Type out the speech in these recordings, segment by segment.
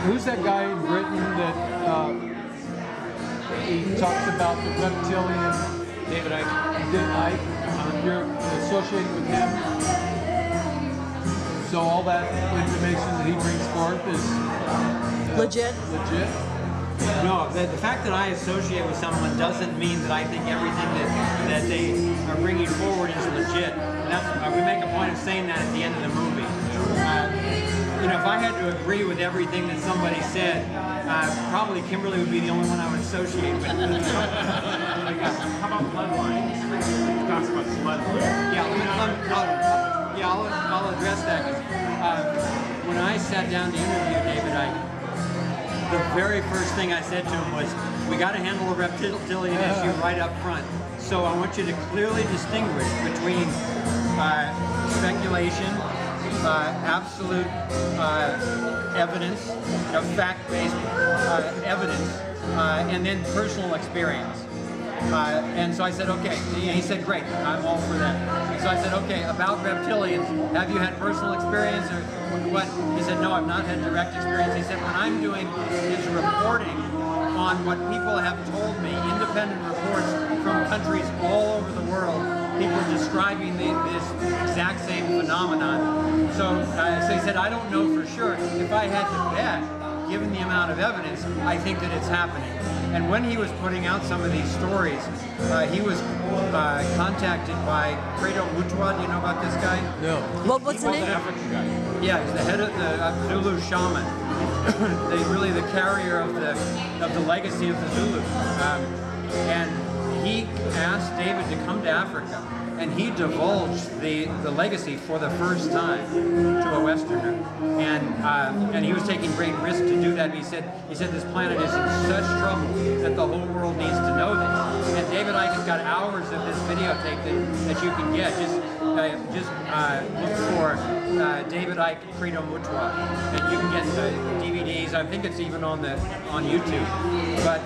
who's that guy in Britain that he talks about the reptilian? David Icke. You're associated with him. So all that information that he brings forth is legit. No, the fact that I associate with someone doesn't mean that I think everything that they are bringing forward is legit. And we make a point of saying that at the end of the movie. If I had to agree with everything that somebody said, probably Kimberly would be the only one I would associate with. How about bloodlines? It talks about bloodlines. Yeah, I'll address that. When I sat down to interview David Icke, the very first thing I said to him was, we got to handle the reptilian issue right up front. So I want you to clearly distinguish between speculation, absolute evidence, fact-based evidence, and then personal experience. And so I said, okay. And he said, great, I'm all for that. So I said, okay, about reptilians, have you had personal experience or what? He said, no, I've not had direct experience. He said, what I'm doing is reporting on what people have told me, independent reports from countries all over the world, people describing this exact same phenomenon. So he said, I don't know for sure. If I had to bet, given the amount of evidence, I think that it's happening. And when he was putting out some of these stories, he was contacted by Credo Mutwa. Do you know about this guy? No. What's the name? African guy. Yeah, he's the head of the Zulu shaman. Really the carrier of the legacy of the Zulu. And he asked David to come to Africa, and he divulged the legacy for the first time to a Westerner, and he was taking great risk to do that. He said this planet is in such trouble that the whole world needs to know this. And David Icke has got hours of this videotape that you can get. Just look for David Icke Credo Mutwa, and you can get the DVDs. I think it's even on YouTube. But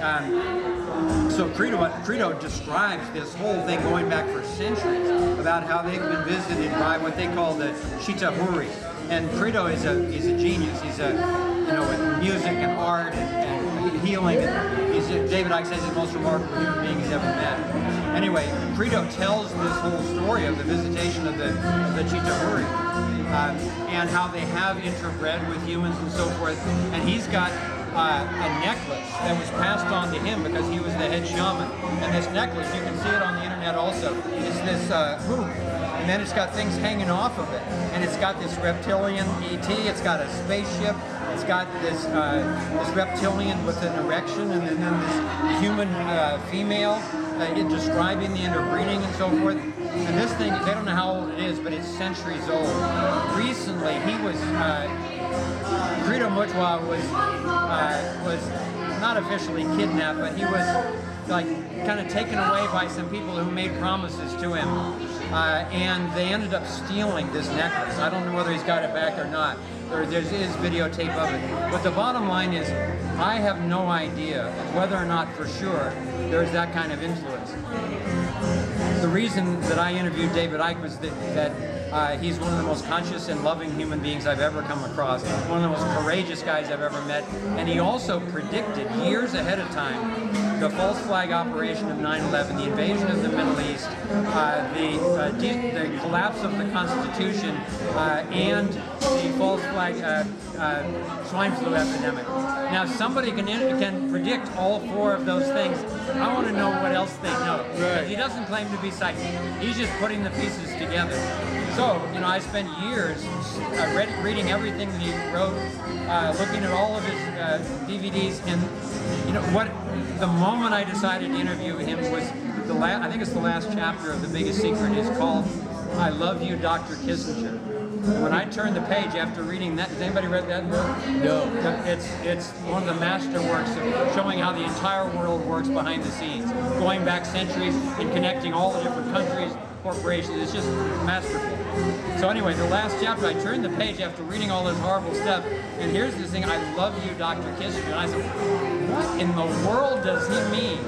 so Credo describes this whole thing going back for centuries about how they've been visited by what they call the Chitahuri. And Credo is a genius. He's with music and art and healing. David Icke says he's the most remarkable human being he's ever met. Anyway, Credo tells this whole story of the visitation of the Chitahuri and how they have interbred with humans and so forth. And he's got a necklace that was passed on to him because he was the head shaman. And this necklace, you can see it on the internet also, is this hoop. And then it's got things hanging off of it. And it's got this reptilian ET, it's got a spaceship, it's got this reptilian with an erection, and then this human female describing the interbreeding and so forth. And this thing, they don't know how old it is, but it's centuries old. Recently, he was... Credo Mutwa was not officially kidnapped, but he was kind of taken away by some people who made promises to him, and they ended up stealing this necklace. I don't know whether he's got it back or not. There is videotape of it. But the bottom line is, I have no idea whether or not for sure there's that kind of influence. The reason that I interviewed David Icke was that he's one of the most conscious and loving human beings I've ever come across, one of the most courageous guys I've ever met, and he also predicted years ahead of time the false flag operation of 9/11, the invasion of the Middle East, the collapse of the Constitution, and the false flag swine flu epidemic. Now, if somebody can predict all four of those things, I want to know what else they know. Right. He doesn't claim to be psychic. He's just putting the pieces together. So, I spent years reading everything that he wrote, looking at all of his DVDs, and the moment I decided to interview him was I think it's the last chapter of The Biggest Secret. It's called "I Love You, Dr. Kissinger." When I turned the page after reading that, has anybody read that book? No. It's one of the masterworks of showing how the entire world works behind the scenes, going back centuries and connecting all the different countries, corporations. It's just masterful. So anyway, the last chapter, I turned the page after reading all this horrible stuff, and here's this thing, "I love you, Dr. Kissinger." And I said, what in the world does he mean?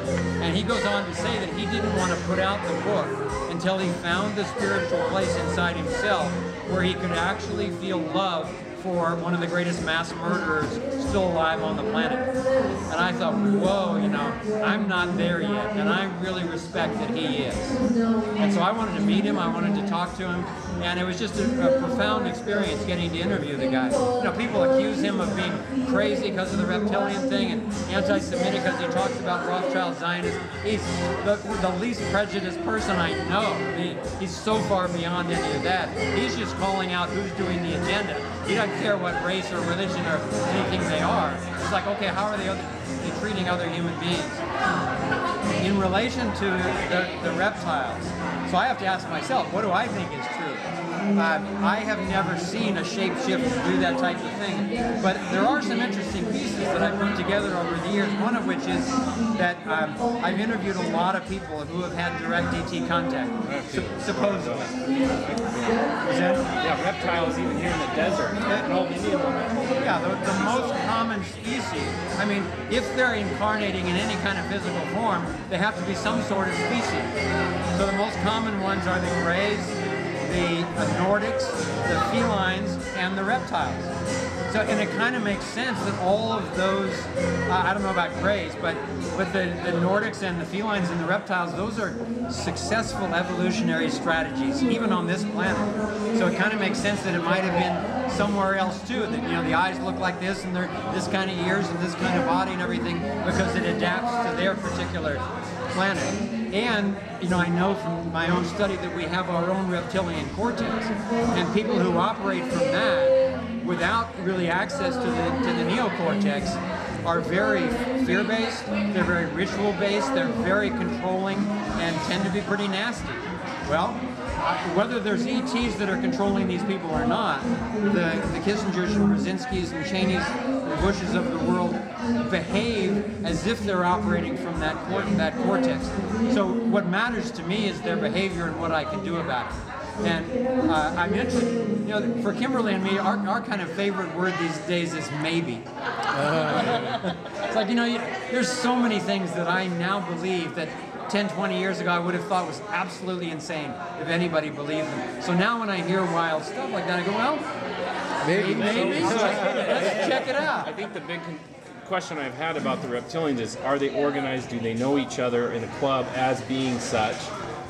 And he goes on to say that he didn't want to put out the book until he found the spiritual place inside himself where he could actually feel love for one of the greatest mass murderers still alive on the planet. And I thought, whoa, you know, I'm not there yet, and I really respect that he is. And so I wanted to meet him, I wanted to talk to him, and it was just a profound experience getting to interview the guy. You know, people accuse him of being crazy because of the reptilian thing and anti-Semitic because he talks about Rothschild Zionists. He's the least prejudiced person I know. He's so far beyond any of that. He's just calling out who's doing the agenda. He doesn't care what race or religion or anything they are. It's like, okay, how are they treating other human beings? In relation to the reptiles, so I have to ask myself, what do I think is true? I have never seen a shapeshifter do that type of thing, but there are some interesting pieces that I've put together over the years, one of which is that I've interviewed a lot of people who have had direct ET contact, supposedly. Yeah, reptiles even here in the desert. An old Indian woman. Yeah, the most common species, I mean, if they're incarnating in any kind of physical form, they have to be some sort of species. So the most common ones are the greys, the Nordics, the felines, and the reptiles. So, and it kind of makes sense that all of those, I don't know about greys, but the Nordics and the felines and the reptiles, those are successful evolutionary strategies, even on this planet. So it kind of makes sense that it might have been somewhere else too, that, you know, the eyes look like this and they're this kind of ears and this kind of body and everything, because it adapts to their particular planet. And, you know, I know from my own study that we have our own reptilian cortex, and people who operate from that without really access to the neocortex are very fear-based, they're very ritual-based, they're very controlling, and tend to be pretty nasty. Well, whether there's ETs that are controlling these people or not, the Kissingers and Brzezinskis and Cheneys and Bushes of the world behave as if they're operating from that cortex. So what matters to me is their behavior and what I can do about it. And I'm interested, you know, for Kimberly and me, our kind of favorite word these days is maybe. It's like, you know, there's so many things that I now believe that 10, 20 years ago I would have thought was absolutely insane if anybody believed them. So now when I hear wild stuff like that, I go, well, maybe. Let's check it out. I think the big question I've had about the reptilians is, are they organized? Do they know each other in a club as being such?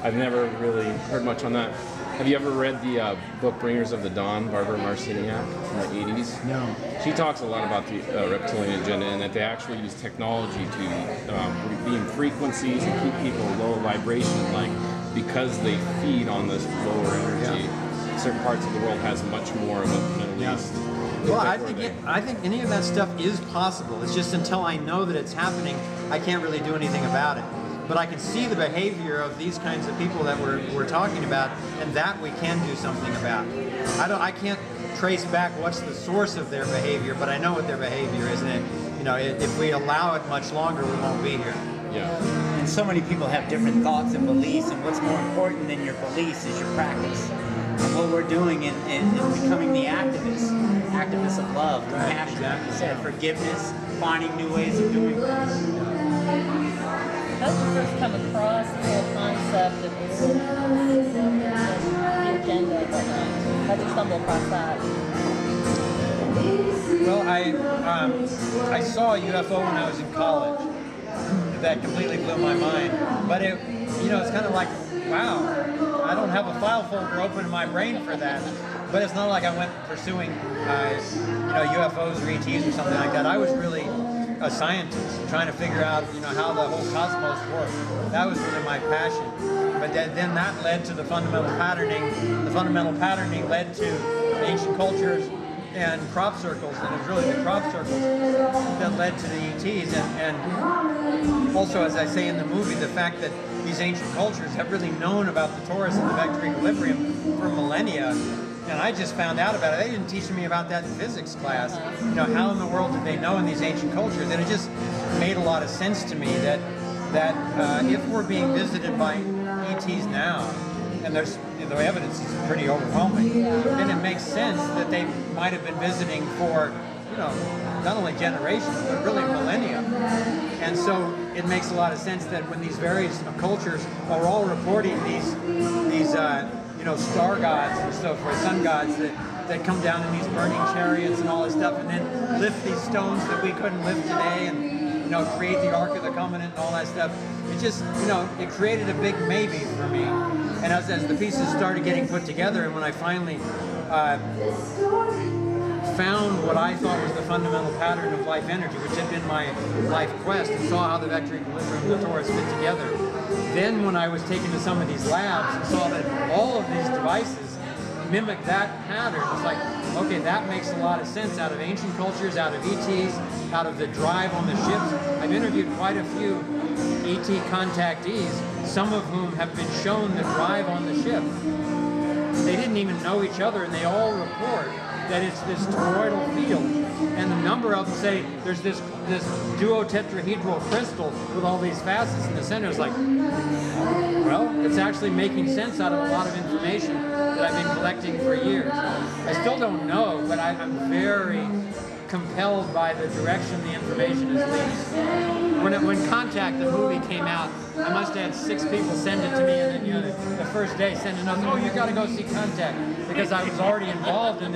I've never really heard much on that. Have you ever read the book Bringers of the Dawn, Barbara Marciniak from the 80s? No. She talks a lot about the reptilian agenda, and that they actually use technology to beam frequencies and keep people low vibration, like, because they feed on this lower energy. Yeah. Certain parts of the world has much more of a Middle East. Well, I think any of that stuff is possible. It's just until I know that it's happening, I can't really do anything about it. But I can see the behavior of these kinds of people that we're talking about, and that we can do something about. I can't trace back what's the source of their behavior, but I know what their behavior is, and you know, if we allow it much longer, we won't be here. Yeah. And so many people have different thoughts and beliefs, and what's more important than your beliefs is your practice. And what we're doing is becoming the activists of love, compassion, like you said, forgiveness, finding new ways of doing things. How did you first come across the whole concept of the agenda and whatnot? How did you stumble across that? Well, I saw a UFO when I was in college. That completely blew my mind. But it, you know, it's kind of like, wow, I don't have a file folder open in my brain for that. But it's not like I went pursuing, you know, UFOs or ETs or something like that. I was really a scientist trying to figure out, you know, how the whole cosmos worked. That was really my passion. But then that led to the fundamental patterning. The fundamental patterning led to ancient cultures and crop circles, and it was really the crop circles that led to the ETs. And also, as I say in the movie, the fact that these ancient cultures have really known about the torus and the vector equilibrium for millennia. And I just found out about it. They didn't teach me about that in physics class. You know, how in the world did they know in these ancient cultures? And it just made a lot of sense to me that if we're being visited by ETs now, and there's, you know, the evidence is pretty overwhelming, then it makes sense that they might have been visiting for, you know, not only generations, but really millennia. And so it makes a lot of sense that when these various cultures are all reporting these you know, star gods and so forth, sun gods that come down in these burning chariots and all this stuff, and then lift these stones that we couldn't lift today, and create the Ark of the Covenant and all that stuff. It just, it created a big maybe for me. And as the pieces started getting put together, and when I finally found what I thought was the fundamental pattern of life energy, which had been my life quest, and saw how the vector equilibrium and the torus fit together, then when I was taken to some of these labs and saw that all of these devices mimic that pattern, it's like, okay, that makes a lot of sense out of ancient cultures, out of ETs, out of the drive on the ships. I've interviewed quite a few ET contactees, some of whom have been shown the drive on the ship. They didn't even know each other, and they all report that it's this toroidal field. And a number of them say there's this duotetrahedral crystal with all these facets in the center. It's like, well, it's actually making sense out of a lot of information that I've been collecting for years. I still don't know, but I'm very compelled by the direction the information is leading. When Contact, the movie, came out, I must have had 6 people send it to me, and then the first day send another, oh, you got to go see Contact, because I was already involved in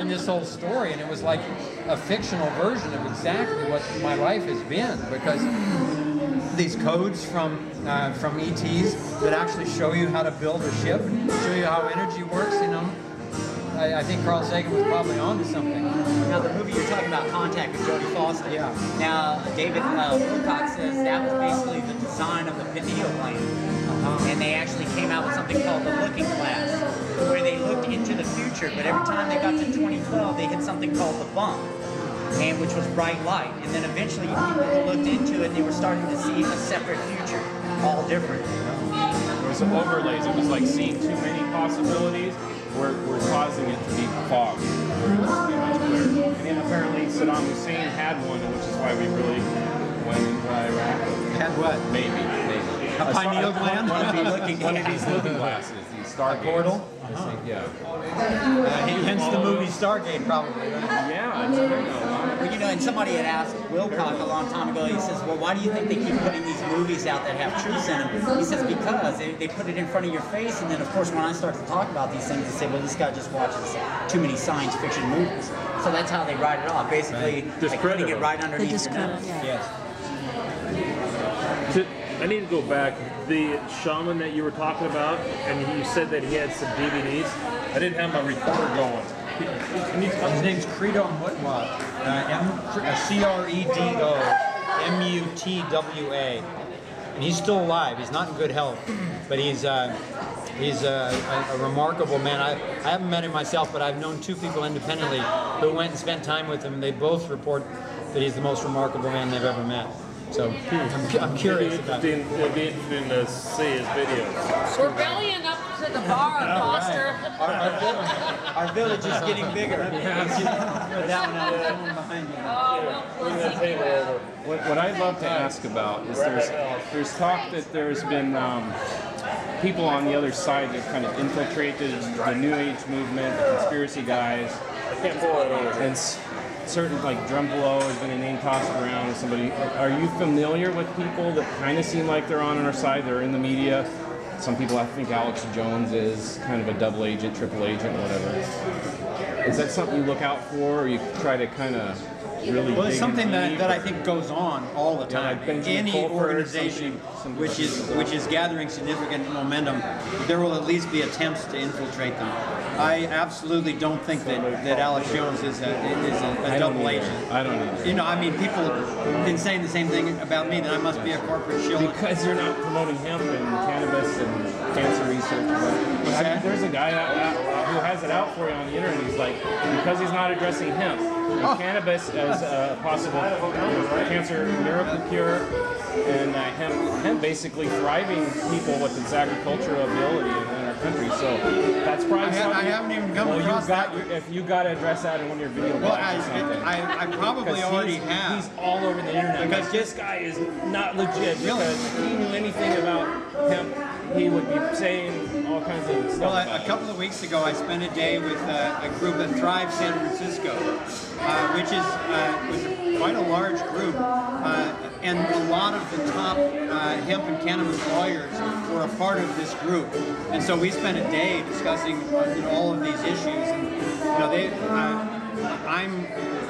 this whole story, and it was like a fictional version of exactly what my life has been, because these codes from ETs that actually show you how to build a ship, show you how energy works, I think Carl Sagan was probably onto something. Now, the movie you're talking about, Contact with Jodie Foster. Yeah. Now, David Wilcox says that was basically the design of the pineal gland. And they actually came out with something called the Looking Glass, where they looked into the future, but every time they got to 2012, they hit something called the bump, and which was bright light. And then eventually, people who looked into it, they were starting to see a separate future, all different. There was some overlays. It was like seeing too many possibilities. We're causing it to be fogged. Where it was too much clearer. And then apparently Saddam Hussein had one, which is why we really went into Iraq. Had what? Maybe. A pineal gland? One of these looking glasses, these Stargates. Portal? Yeah. Hence the movie Stargate, probably. Right? Yeah, it's very Well, and somebody had asked Wilcox a long time ago, he says, well, why do you think they keep putting these movies out that have truths in them? He says, because they put it in front of your face, and then, of course, when I start to talk about these things, they say, well, this guy just watches too many science fiction movies. So that's how they write it off, basically, like putting it right underneath your nose. Yeah. Yes. I need to go back. The shaman that you were talking about, and you said that he had some DVDs. I didn't have my recorder going. His name's Credo Mutwa. CREDO MUTWA. And he's still alive. He's not in good health, but he's a remarkable man. I haven't met him myself, but I've known 2 people independently who went and spent time with him. They both report that he's the most remarkable man they've ever met. So I'm curious about it. It'd be interesting to see his videos. We're bellying up to the bar, Foster. Our village is getting bigger. Put that one out behind you. Bring that table over. What I'd love to ask about is there's talk that there's been people on the other side that kind of infiltrated the New Age movement, the conspiracy guys. I can't pull it over. And certain, like Drumbelow has been a name tossed around with somebody. Are you familiar with people that kind of seem like they're on our side? They're in the media. Some people, I think Alex Jones is kind of a double agent, triple agent, whatever. Is that something you look out for, or you try to kind of really Well, it's dig something in deep, that or- I think goes on all the Yeah, time. like Benjamin Any Fulford, organization something which is gathering significant momentum, there will at least be attempts to infiltrate them. I absolutely don't think that Alex Jones is a double agent. I don't either. I mean, people have been saying the same thing about me, that I must be a corporate shill. Because you're not promoting hemp and cannabis and cancer research. that? There's a guy who has it out for you on the internet. He's like, because he's not addressing hemp and cannabis as a possible cancer miracle cure, and hemp basically thriving people with its agricultural ability in our country. So that's probably something. I haven't even come across that. If you got to address that in one of your video Well, blogs or something. I probably 'Cause already he's have. all over the internet. Because Like, this guy is not legit. Really? Because if he knew anything about hemp, he would be saying all kinds of stuff. Well, about a couple of weeks ago, I spent a day with a group at Thrive San Francisco, which was quite a large group. and a lot of the top hemp and cannabis lawyers were a part of this group. And so we spent a day discussing all of these issues. And I'm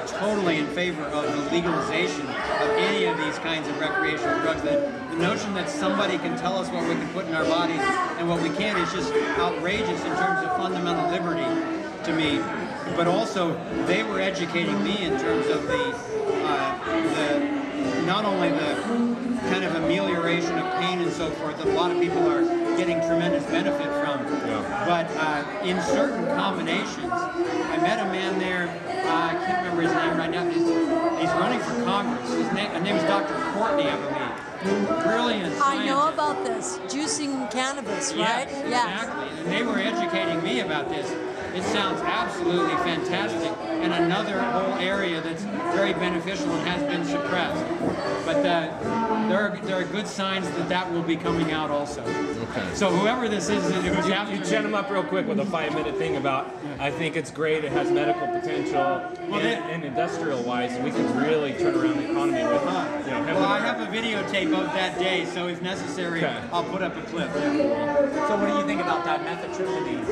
totally in favor of the legalization of any of these kinds of recreational drugs. The notion that somebody can tell us what we can put in our bodies and what we can't is just outrageous in terms of fundamental liberty to me. But also, they were educating me in terms of the not only the kind of amelioration of pain and so forth that a lot of people are getting tremendous benefit from, but in certain combinations. I met a man there, I can't remember his name right now, he's running for Congress. His name is Dr. Courtney, I believe. Brilliant scientist. I know about this, juicing cannabis, right? Yes, exactly. And they were educating me about this. It sounds absolutely fantastic, and another whole area that's very beneficial and has been suppressed. But there are good signs that will be coming out also. Okay. So whoever this is, it was You chat them up real quick with a 5-minute thing about, I think it's great, it has medical potential, and industrial-wise, we could really turn around the economy with Well, I have a videotape of that day, so if necessary, Okay. I'll put up a clip. So what do you think about dimethyltryptamine,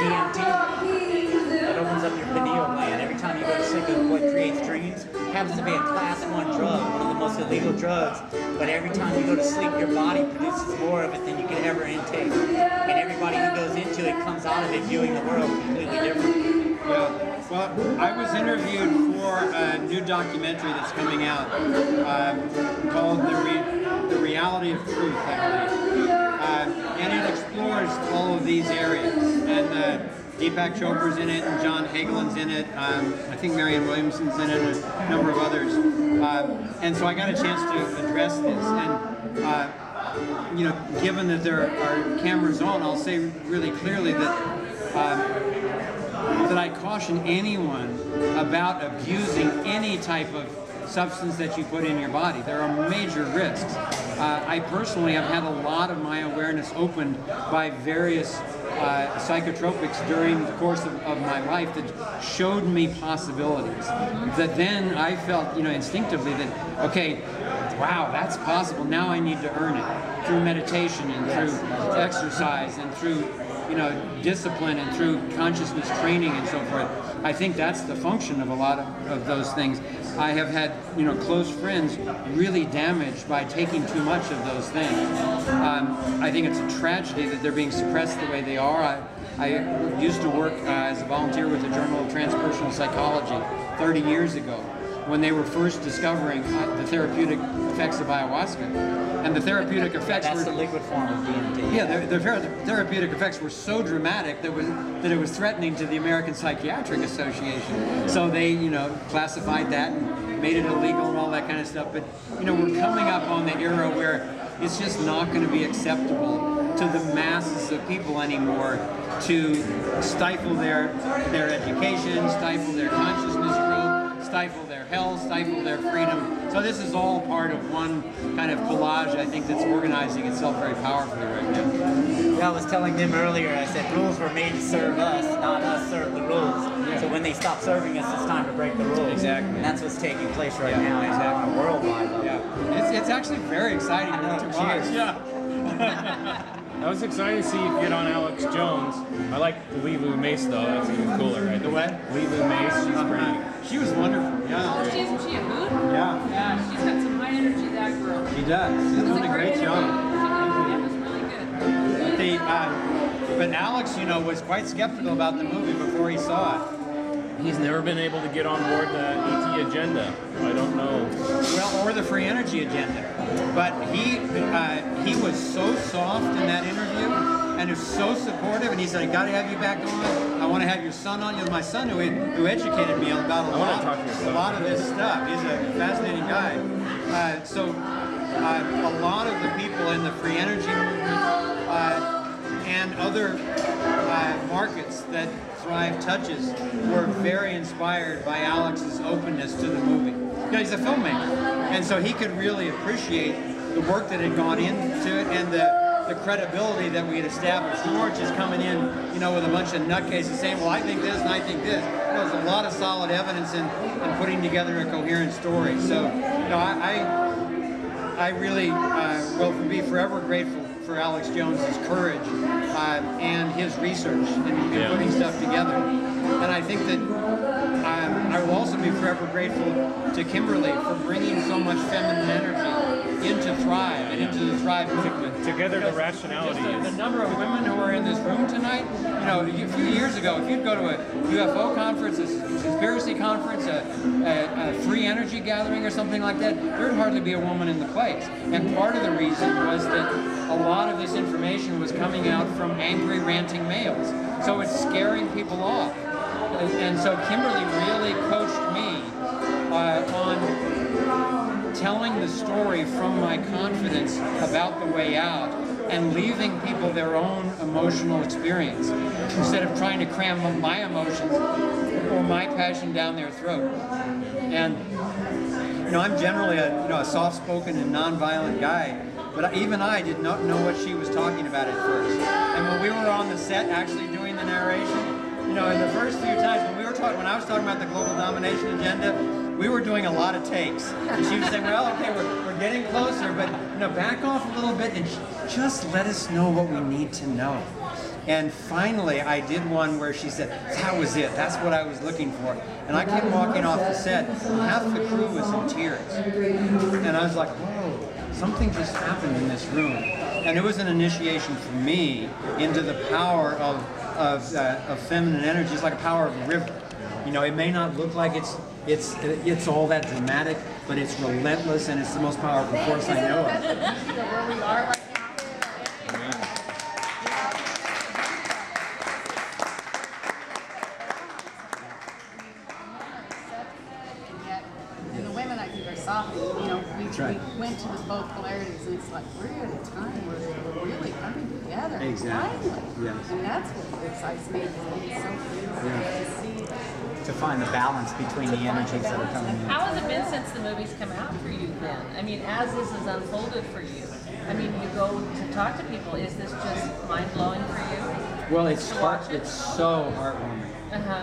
DMT? It opens up your pineal gland. Every time you go to sleep, what creates dreams. Happens to be a class 1 drug, one of the most illegal drugs. But every time you go to sleep, your body produces more of it than you can ever intake. And everybody who goes into it comes out of it viewing the world completely differently. Yeah. Well, I was interviewed for a new documentary that's coming out called The Reality of Truth, I believe. And it explores all of these areas. And Deepak Chopra's in it, and John Hagelin's in it. I think Marianne Williamson's in it, and a number of others. And so I got a chance to address this. And given that there are cameras on, I'll say really clearly that I caution anyone about abusing any type of substance that you put in your body. There are major risks. I personally have had a lot of my awareness opened by various psychotropics during the course of my life that showed me possibilities. That then I felt, instinctively that, okay, wow, that's possible. Now I need to earn it through meditation and through exercise and through discipline and through consciousness training and so forth. I think that's the function of a lot of those things. I have had, close friends really damaged by taking too much of those things. I think it's a tragedy that they're being suppressed the way they are. I used to work as a volunteer with the Journal of Transpersonal Psychology 30 years ago when they were first discovering the therapeutic effects of ayahuasca. And the therapeutic effects That's the liquid form of DMT. Yeah, the therapeutic effects were so dramatic that it was threatening to the American Psychiatric Association. So they, classified that and made it illegal and all that kind of stuff. But, we're coming up on the era where it's just not going to be acceptable to the masses of people anymore to stifle their education, stifle their consciousness growth, stifle their health, stifle their freedom. So this is all part of one kind of collage, I think, that's organizing itself very powerfully right now. Yeah, I was telling them earlier, I said rules were made to serve us, not us serve the rules. Yeah. So when they stop serving us, it's time to break the rules. Exactly. And that's what's taking place right Yeah, now exactly. on a worldwide level. Yeah, it's actually very exciting I know, to watch. cheers. Yeah. I was excited to see you get on Alex Jones. I like Lilu Mace though. That's even cooler, right? The what? Lilu Mace. She's pretty. She was wonderful. Oh, Yeah. isn't she a mood? Yeah. Yeah, she's got some high energy, that girl. She does. She's It was doing a great interview. job. It was really good. But Alex, was quite skeptical about the movie before he saw it. He's never been able to get on board the ET agenda. I don't know. Well, or the free energy agenda. But he was so soft in that interview and was so supportive. And he said, "I got to have you back on. I want to have your son on." My son, who educated me about I wanna talk to your son. a lot of this stuff. He's a fascinating guy. A lot of the people in the free energy movement and other markets that Thrive touches were very inspired by Alex's openness to the movie. He's a filmmaker, and so he could really appreciate the work that had gone into it and the credibility that we had established. We weren't just coming in, with a bunch of nutcases saying, "Well, I think this and I think this." There was a lot of solid evidence in putting together a coherent story. So, I really will be forever grateful for Alex Jones's courage and his research in putting stuff together. And I think that I will also be forever grateful to Kimberly for bringing so much feminine energy into Thrive and into the Thrive movement. Together, the rationality The is. number of women who are in this room tonight, a few years ago, if you'd go to a UFO conference, a conspiracy conference, a free energy gathering or something like that, there'd hardly be a woman in the place. And part of the reason was that a lot of this information was coming out from angry, ranting males. So it's scaring people off. And so Kimberly really coached me on telling the story from my confidence about the way out and leaving people their own emotional experience instead of trying to cram my emotions or my passion down their throat. And I'm generally a soft-spoken and non-violent guy, but even I did not know what she was talking about at first. And when we were on the set actually doing the narration, in the first few times when I was talking about the global domination agenda, we were doing a lot of takes. And she was saying, well, okay, we're getting closer, but back off a little bit and just let us know what we need to know. And finally, I did one where she said, that was it, that's what I was looking for. And I kept walking off the set, half the crew was in tears. And I was like, whoa, something just happened in this room. And it was an initiation for me into the power of feminine energy. It's like a power of a river. It may not look like it's all that dramatic, but it's relentless and it's the most powerful force I know of. Where we are right now. And the women, I think, are soft. We went to both polarities, and it's like we're at a time where we're really coming together. Exactly. Finally. Yes. And that's what excites me. It's so beautiful to see. To find the balance between the energies that are coming in. How has it been since the movies come out for you then? I mean, as this has unfolded for you, I mean, you go to talk to people, is this just mind-blowing for you? Well, it's so heartwarming.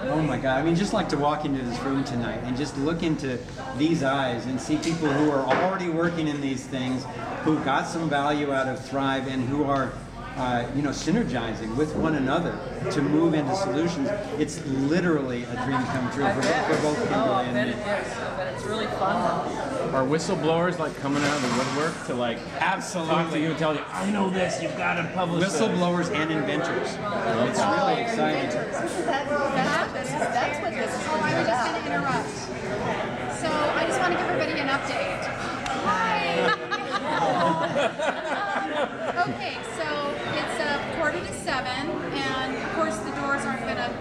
Oh my God. I mean, just like to walk into this room tonight and just look into these eyes and see people who are already working in these things, who got some value out of Thrive and who are synergizing with one another to move into solutions. It's literally a dream come true for both Kimberly and me. But it's really fun though. Are whistleblowers like coming out of the woodwork to like talk to you and tell you, I know this, you've got to publish this? Whistleblowers and inventors. It's really exciting. That's what this is. Oh, I was just going to interrupt. So I just want to give everybody an update. Hi. Okay, so it's 6:45, and of course the doors aren't going to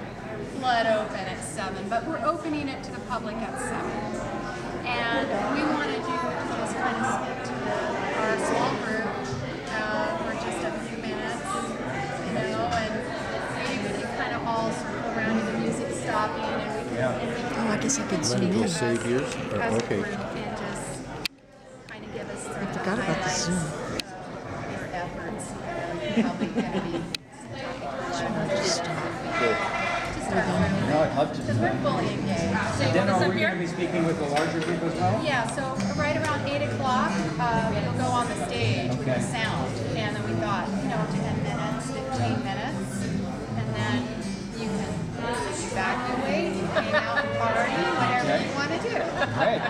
flood open at 7, but we're opening it to the public at 7. And we wanted you to just kind of sit to our small group for just a few minutes, and maybe we can kind of all circle around to the music stopping, and we can, Oh, I guess I could zoom in. as a Save yours? Okay. group and just kind of give us the Forgot about the highlights Zoom. of your efforts. Probably going to be I'd love to. because we're fully engaged. Then are we going to be speaking with the larger group as well? Yeah, so right around 8 o'clock, we'll go on the stage with the sound. And then we thought, 10 minutes, 15 minutes. And then you can evacuate, hang out and party, whatever you want to do. Great.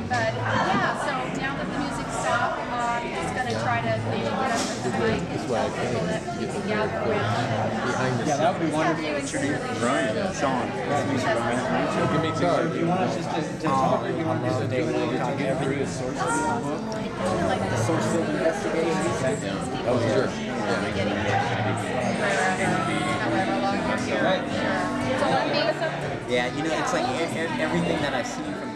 But yeah, so now that the music stopped, just going to try to maybe get up to the mic and tell people that you can gather around. Yeah, that would be wonderful. Ryan, Sean. Give me two. Do you want us just to talk, or do you want us to do it together? like the source field investigation. Oh, sure. However long you're here. Right. So let me. Yeah, it's like everything that I've seen from